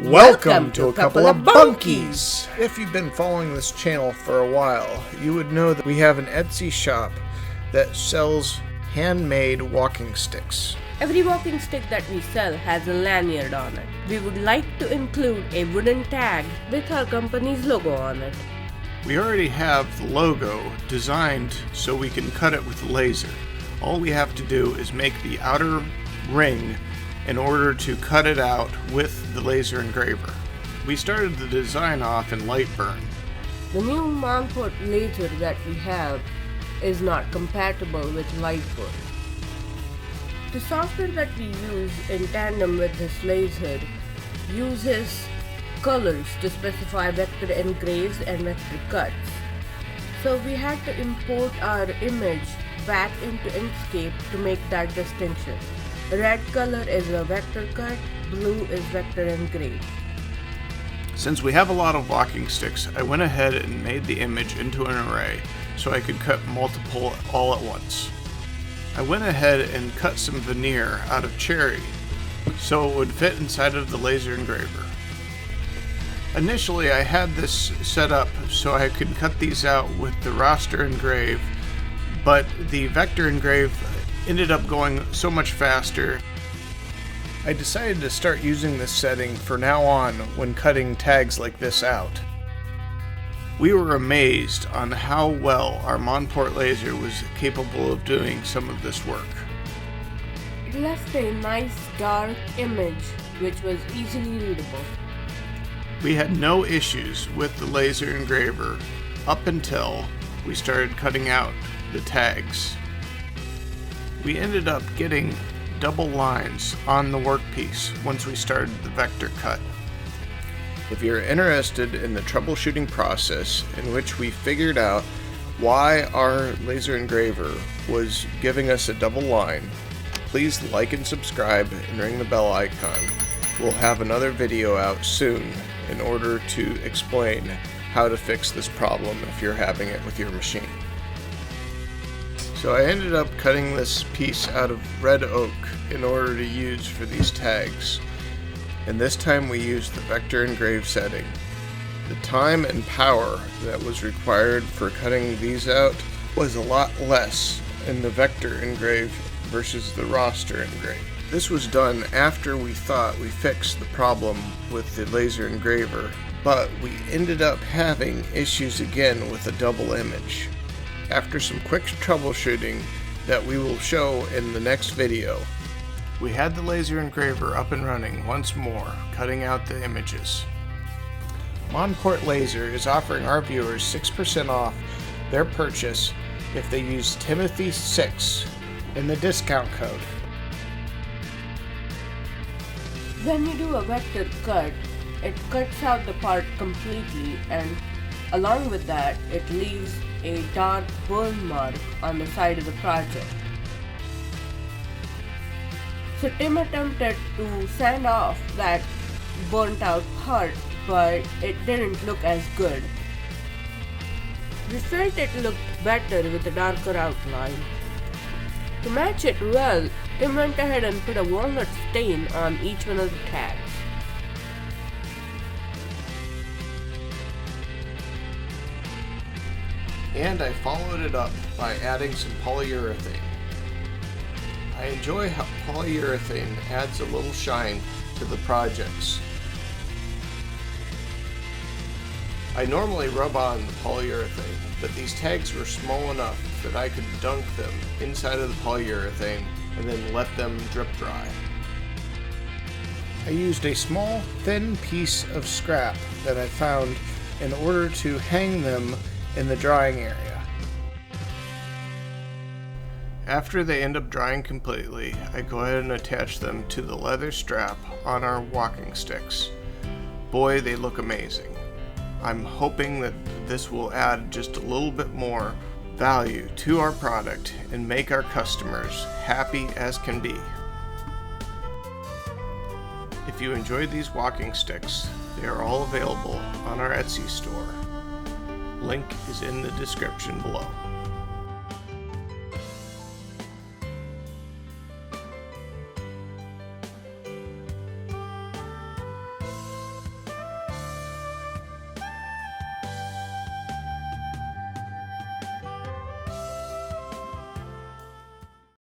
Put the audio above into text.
Welcome to a couple of bunkies! If you've been following this channel for a while, you would know that we have an Etsy shop that sells handmade walking sticks. Every walking stick that we sell has a lanyard on it. We would like to include a wooden tag with our company's logo on it. We already have the logo designed so we can cut it with a laser. All we have to do is make the outer ring in order to cut it out with the laser engraver. We started the design off in light burn. The new Montport laser that we have is not compatible with light burn. The software that we use in tandem with this laser uses colors to specify vector engraves and vector cuts. So we had to import our image back into Inkscape to make that distinction. Red color is a vector cut, blue is vector engrave. Since we have a lot of walking sticks, I went ahead and made the image into an array so I could cut multiple all at once. I went ahead and cut some veneer out of cherry so it would fit inside of the laser engraver. Initially I had this set up so I could cut these out with the raster engrave, but the vector engrave ended up going so much faster. I decided to start using this setting for now on when cutting tags like this out. We were amazed on how well our Montport laser was capable of doing some of this work. It left a nice dark image which was easily readable. We had no issues with the laser engraver up until we started cutting out the tags. We ended up getting double lines on the workpiece once we started the vector cut. If you're interested in the troubleshooting process in which we figured out why our laser engraver was giving us a double line, please like and subscribe and ring the bell icon. We'll have another video out soon in order to explain how to fix this problem if you're having it with your machine. So I ended up cutting this piece out of red oak in order to use for these tags. And this time we used the vector engrave setting. The time and power that was required for cutting these out was a lot less in the vector engrave versus the raster engrave. This was done after we thought we fixed the problem with the laser engraver, but we ended up having issues again with a double image. After some quick troubleshooting that we will show in the next video, we had the laser engraver up and running once more, cutting out the images. Montport Laser is offering our viewers 6% off their purchase if they use Timothy6 in the discount code. When you do a vector cut, it cuts out the part completely, and along with that, it leaves a dark burn mark on the side of the project. So Tim attempted to sand off that burnt out part, but it didn't look as good. We felt it looked better with a darker outline. To match it well, Tim went ahead and put a walnut stain on each one of the tags. And I followed it up by adding some polyurethane. I enjoy how polyurethane adds a little shine to the projects. I normally rub on the polyurethane, but these tags were small enough that I could dunk them inside of the polyurethane and then let them drip dry. I used a small, thin piece of scrap that I found in order to hang them in the drying area. After they end up drying completely, I go ahead and attach them to the leather strap on our walking sticks. Boy, they look amazing. I'm hoping that this will add just a little bit more value to our product and make our customers happy as can be. If you enjoyed these walking sticks, they are all available on our Etsy store. Link is in the description below.